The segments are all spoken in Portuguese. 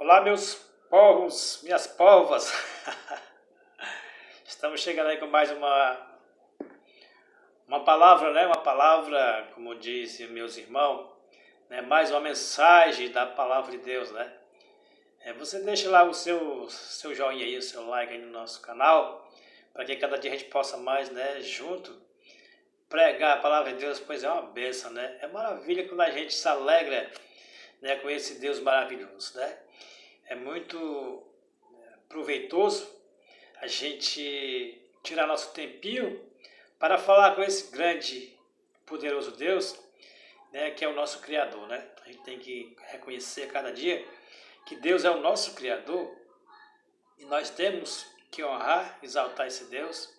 Olá, meus povos, minhas povas. Estamos chegando aí com mais uma palavra, né? Uma palavra, como dizem meus irmãos, né? Mais uma mensagem da palavra de Deus, né? Você deixa lá o seu joinha aí, o seu like aí no nosso canal, para que cada dia a gente possa mais, né? Junto pregar a palavra de Deus, pois é uma bênção, né? É maravilha quando a gente se alegra, né? Com esse Deus maravilhoso, né? É muito proveitoso a gente tirar nosso tempinho para falar com esse grande, poderoso Deus, né, que é o nosso Criador, né? A gente tem que reconhecer cada dia que Deus é o nosso Criador e nós temos que honrar, exaltar esse Deus,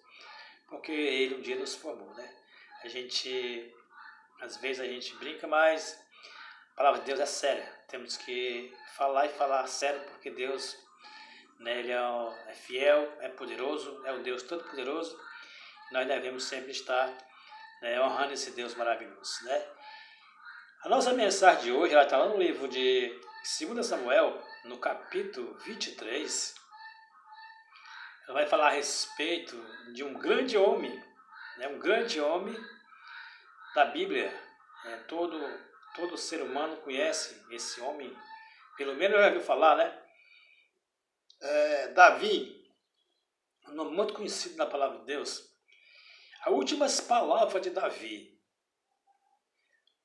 porque Ele um dia nos formou, né? Às vezes a gente brinca, mas a palavra de Deus é séria. Temos que falar e falar sério, porque Deus, né, Ele é fiel, é poderoso, é o Deus Todo-Poderoso. Nós devemos sempre estar, né, honrando esse Deus maravilhoso, né? A nossa mensagem de hoje está lá no livro de 2 Samuel, no capítulo 23. Ela vai falar a respeito de um grande homem, né, um grande homem da Bíblia. Todo ser humano conhece esse homem, pelo menos já ouviu falar, né? Davi, um nome muito conhecido na palavra de Deus. As últimas palavras de Davi.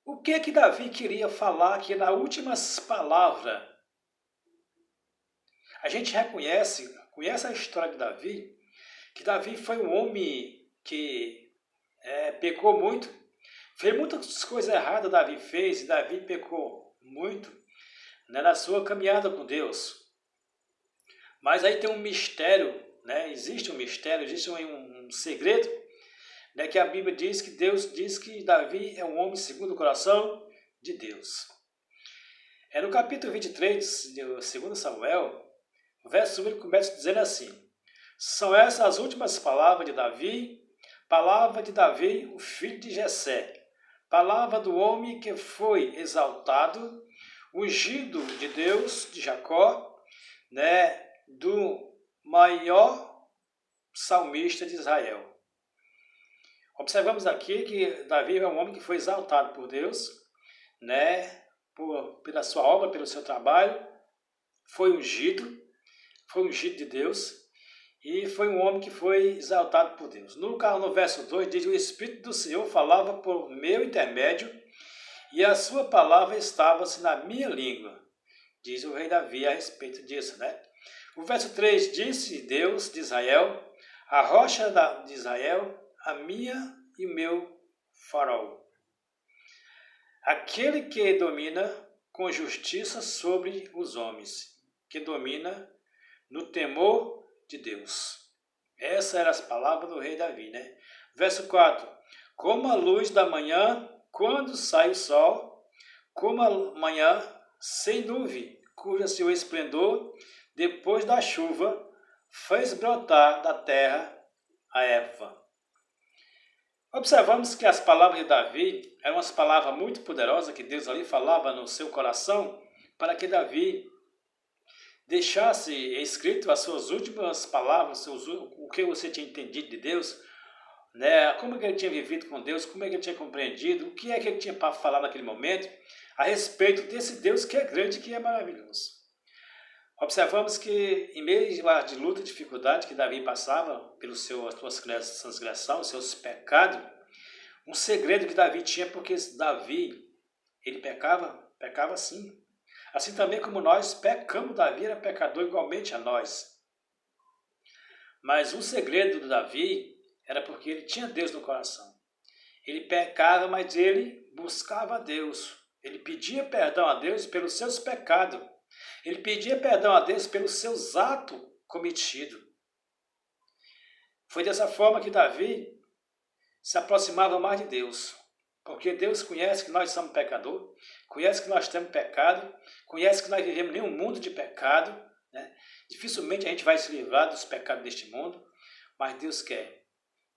O que que Davi queria falar aqui nas últimas palavras? A gente conhece a história de Davi, que Davi foi um homem que pecou muito. Fez muitas coisas erradas, Davi fez, e Davi pecou muito, né, na sua caminhada com Deus. Mas aí tem um mistério, né? Existe um mistério, existe um segredo, né, que a Bíblia diz que Deus diz que Davi é um homem segundo o coração de Deus. No capítulo 23 de 2 Samuel, o verso 1 ele começa dizendo assim: são essas as últimas palavras de Davi, palavra de Davi, o filho de Jessé, palavra do homem que foi exaltado, ungido de Deus, de Jacó, né, do maior salmista de Israel. Observamos aqui que Davi é um homem que foi exaltado por Deus, né, pela sua obra, pelo seu trabalho, foi ungido de Deus e foi um homem que foi exaltado por Deus. No verso 2 diz: o Espírito do Senhor falava por meu intermédio e a sua palavra estava-se na minha língua. Diz o rei Davi a respeito disso, né? O verso 3 disse Deus de Israel, a rocha de Israel, a minha e meu farol. Aquele que domina com justiça sobre os homens, que domina no temor de Deus. Essas eram as palavras do rei Davi, né? Verso 4. Como a luz da manhã, quando sai o sol, como a manhã sem nuvem, cuja seu esplendor, depois da chuva, fez brotar da terra a erva. Observamos que as palavras de Davi eram umas palavras muito poderosas que Deus ali falava no seu coração para que Davi deixasse escrito as suas últimas palavras, o que você tinha entendido de Deus, né? Como é que ele tinha vivido com Deus, como é que ele tinha compreendido, o que é que ele tinha para falar naquele momento a respeito desse Deus que é grande, que é maravilhoso. Observamos que em meio de luta e dificuldade que Davi passava pelas suas transgressões, seus pecados, um segredo que Davi tinha, porque Davi, ele pecava sim. Assim também como nós pecamos, Davi era pecador igualmente a nós. Mas o segredo de Davi era porque ele tinha Deus no coração. Ele pecava, mas ele buscava a Deus. Ele pedia perdão a Deus pelos seus pecados. Ele pedia perdão a Deus pelos seus atos cometidos. Foi dessa forma que Davi se aproximava mais de Deus. Porque Deus conhece que nós somos pecadores, conhece que nós temos pecado, conhece que nós vivemos em um mundo de pecado, né? Dificilmente a gente vai se livrar dos pecados deste mundo, mas Deus quer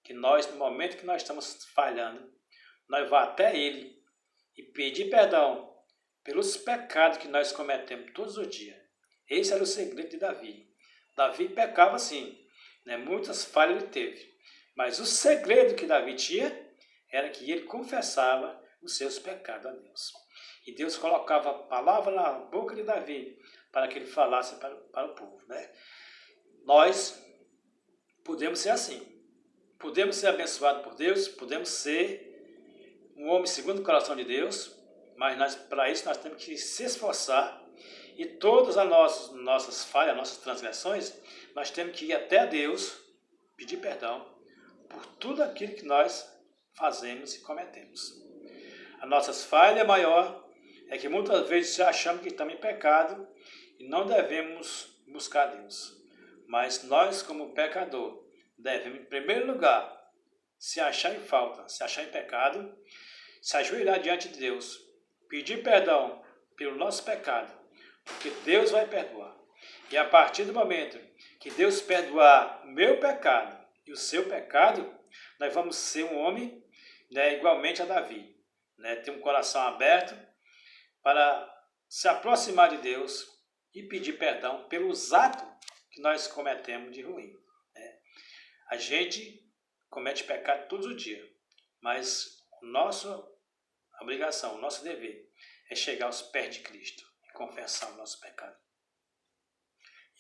que nós, no momento que nós estamos falhando, nós vá até Ele e pedir perdão pelos pecados que nós cometemos todos os dias. Esse era o segredo de Davi. Davi pecava sim, né? Muitas falhas ele teve. Mas o segredo que Davi tinha era que ele confessava os seus pecados a Deus. E Deus colocava a palavra na boca de Davi para que ele falasse para o povo, né? Nós podemos ser assim. Podemos ser abençoados por Deus, podemos ser um homem segundo o coração de Deus, mas para isso nós temos que se esforçar e todas as nossas falhas, nossas transgressões, nós temos que ir até Deus, pedir perdão por tudo aquilo que nós fazemos e cometemos. A nossa falha maior é que muitas vezes achamos que estamos em pecado e não devemos buscar Deus. Mas nós, como pecador, devemos, em primeiro lugar, se achar em falta, se achar em pecado, se ajoelhar diante de Deus, pedir perdão pelo nosso pecado, porque Deus vai perdoar. E a partir do momento que Deus perdoar o meu pecado e o seu pecado, nós vamos ser um homem, né, igualmente a Davi, né, ter um coração aberto para se aproximar de Deus e pedir perdão pelos atos que nós cometemos de ruim. Né? A gente comete pecado todos os dias, mas a nossa obrigação, o nosso dever é chegar aos pés de Cristo e confessar o nosso pecado.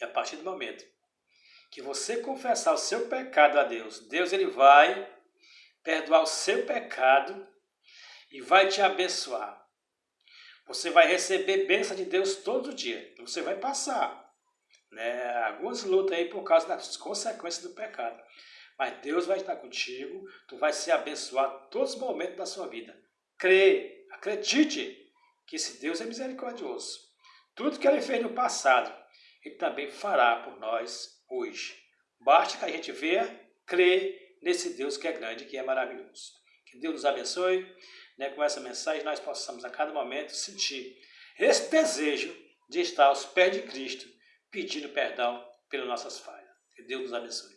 E a partir do momento que você confessar o seu pecado a Deus, Deus ele vai perdoar o seu pecado e vai te abençoar. Você vai receber bênção de Deus todo dia. Você vai passar, né, algumas lutas aí por causa das consequências do pecado. Mas Deus vai estar contigo, tu vai ser abençoado todos os momentos da sua vida. Crê, acredite que esse Deus é misericordioso. Tudo que ele fez no passado, ele também fará por nós hoje. Basta que a gente venha crer nesse Deus que é grande, que é maravilhoso. Que Deus nos abençoe, né? Com essa mensagem nós possamos a cada momento sentir esse desejo de estar aos pés de Cristo, pedindo perdão pelas nossas falhas. Que Deus nos abençoe.